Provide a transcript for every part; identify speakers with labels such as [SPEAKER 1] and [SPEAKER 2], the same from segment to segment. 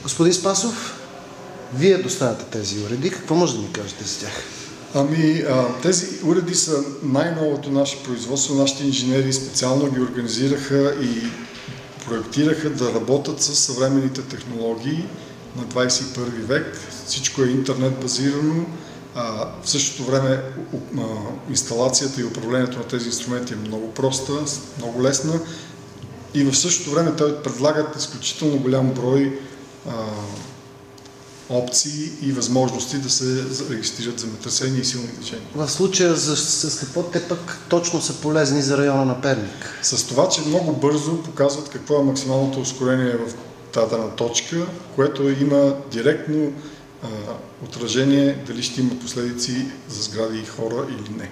[SPEAKER 1] Господин Спасов, вие доставяте тези уреди. Какво може да ни кажете за тях?
[SPEAKER 2] Тези уреди са най-новото наше производство. Нашите инженери специално ги организираха и проектираха да работят с съвременните технологии на 21 век. Всичко е интернет базирано. В същото време инсталацията и управлението на тези инструменти е много проста, много лесна и в същото време те предлагат изключително голям брой опции и възможности да се регистрират земетресения и силни движения.
[SPEAKER 1] В случая с какво те пък точно са полезни за района на Перник?
[SPEAKER 2] С това, че много бързо показват какво е максималното ускорение в дадена точка, което има директно отражение дали ще има последици за сгради и хора или не.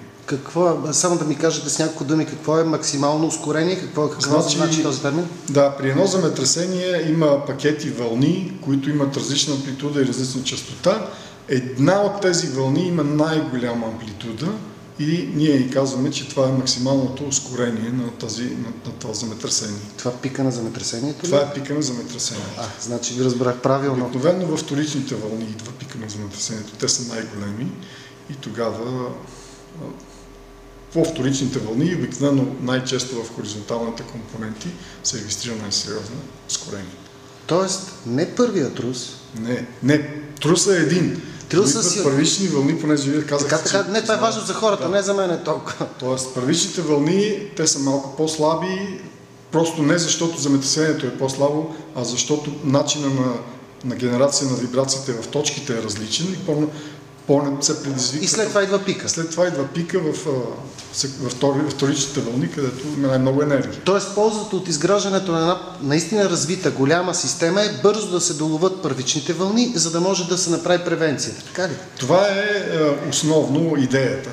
[SPEAKER 1] Само да ми кажете с няколко думи, какво е максимално ускорение, какво значи този термин?
[SPEAKER 2] Да, при едно земетресение има пакети вълни, които имат различна амплитуда и различна частота. Една от тези вълни има най-голяма амплитуда и ние казваме, че това е максималното ускорение на това земетресение.
[SPEAKER 1] Това пика на земетресението ли?
[SPEAKER 2] Това е пика на земетресението.
[SPEAKER 1] Значи ви разбрах правилно.
[SPEAKER 2] Обикновено във вторичните вълни идва пика на земетресението. Те са най-големи и тогава по вторичните вълни, обикновено най-често в хоризонталните компоненти, се регистрира най-сериозно ускорение.
[SPEAKER 1] Тоест, не първият трус?
[SPEAKER 2] Не. Трусът е един.
[SPEAKER 1] Трусът
[SPEAKER 2] първични вълни, понеже вие казахте...
[SPEAKER 1] Така, това е важно за хората, не за мен е толкова.
[SPEAKER 2] Тоест, първичните вълни, те са малко по-слаби, просто не защото земетресението е по-слабо, а защото начина на генерация на вибрациите в точките е различен и се предизвиква.
[SPEAKER 1] И след това идва пика.
[SPEAKER 2] След това идва пика в вторичните вълни, където има най-много енергия.
[SPEAKER 1] Тоест ползата от изграждането на една наистина развита голяма система е бързо да се доловят първичните вълни, за да може да се направи превенцията. Така ли?
[SPEAKER 2] Това е основно идеята,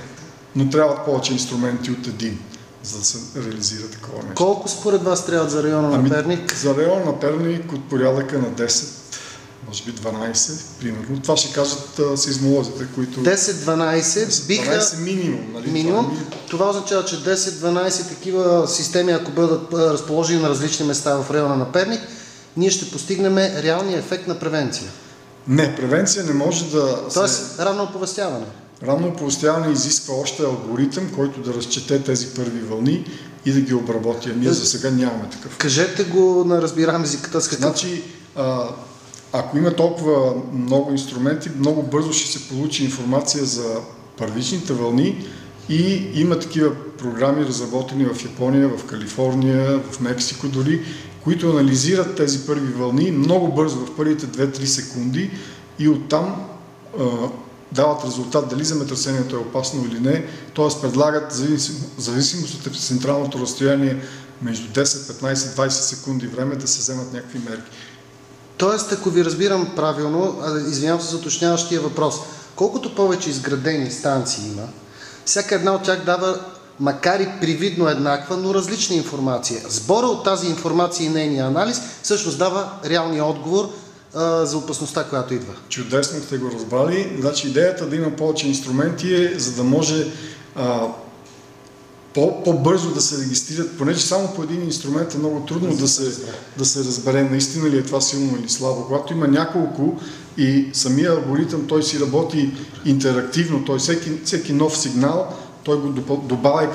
[SPEAKER 2] но трябват повече инструменти от един, за да се реализира такова нещо.
[SPEAKER 1] Колко според вас трябват за района на Перник?
[SPEAKER 2] За района на Перник от порядъка на 10. Може би 12, примерно. Това ще кажат сеизмолозите, които...
[SPEAKER 1] 10-12 биха...
[SPEAKER 2] 12 минимум, нали?
[SPEAKER 1] Минимум. Това означава, че 10-12 такива системи, ако бъдат разположени на различни места в района на Перник, ние ще постигнем реалния ефект на превенция.
[SPEAKER 2] Не, превенция не може да...
[SPEAKER 1] Тоест, ранно оповестяване.
[SPEAKER 2] Ранно оповестяване изисква още алгоритъм, който да разчете тези първи вълни и да ги обработи. А ние за сега нямаме такъв.
[SPEAKER 1] Кажете го на разбираем език.
[SPEAKER 2] Значи, ако има толкова много инструменти, много бързо ще се получи информация за първичните вълни и има такива програми, разработени в Япония, в Калифорния, в Мексико дори, които анализират тези първи вълни много бързо, в първите 2-3 секунди и оттам дават резултат дали земетресението е опасно или не, т.е. предлагат зависимост от централното разстояние между 10, 15, 20 секунди време да се вземат някакви мерки.
[SPEAKER 1] Тоест, ако ви разбирам правилно, извинявам се за уточняващия въпрос, колкото повече изградени станции има, всяка една от тях дава, макар и привидно еднаква, но различна информация. Сбора от тази информация и нейния анализ всъщност дава реалния отговор за опасността, която идва.
[SPEAKER 2] Чудесно сте го разбрали. Значи идеята да има повече инструменти е, за да може по-бързо да се регистрират, понеже само по един инструмент е много трудно да се разбере наистина ли е това силно или слабо. Когато има няколко и самия алгоритъм, той си работи интерактивно, той всеки нов сигнал, той го добавя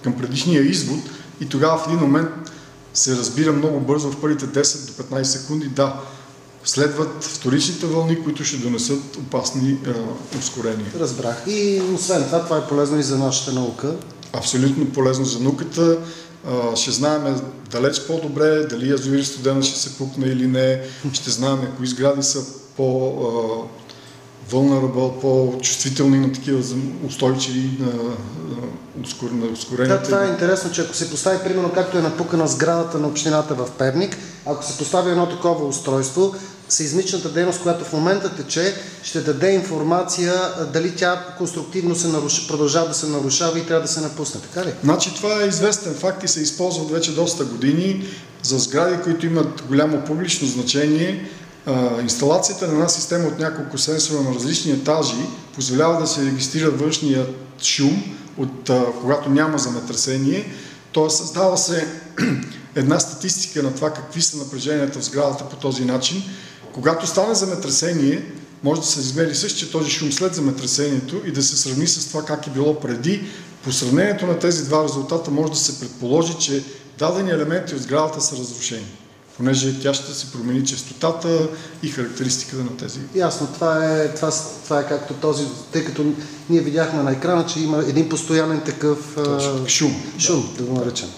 [SPEAKER 2] към предишния извод и тогава в един момент се разбира много бързо в първите 10 до 15 секунди, следват вторичните вълни, които ще донесат опасни ускорения.
[SPEAKER 1] Разбрах. И освен това е полезно и за нашата наука.
[SPEAKER 2] Абсолютно полезно за науката. Ще знаем далеч по-добре дали язовир Студена ще се пукне или не. Ще знаем кои сгради са по-vulnerable, по-чувствителни на такива устойчиви на ускоренията.
[SPEAKER 1] Това е интересно, че ако се постави, примерно, както е напукана сградата на общината в Перник, ако се постави едно такова устройство, сеизмичната дейност, която в момента тече, ще даде информация дали тя конструктивно продължава да се нарушава и трябва да се напусне. Така ли?
[SPEAKER 2] Значи това е известен факт и се използват вече доста години за сгради, които имат голямо публично значение. Инсталацията на една система от няколко сенсора на различни етажи позволява да се регистрира външния шум, когато няма земетресение. Т.е. създава се една статистика на това какви са напреженията в сградата по този начин. Когато стане земетресение, може да се измери същия този шум след земетресението и да се сравни с това как е било преди. По сравнението на тези два резултата може да се предположи, че дадени елементи от сградата са разрушени, понеже тя ще се промени честотата и характеристиката на тези.
[SPEAKER 1] Ясно, това е както този, тъй като ние видяхме на екрана, че има един постоянен такъв
[SPEAKER 2] шум.
[SPEAKER 1] Шум, да го наречем.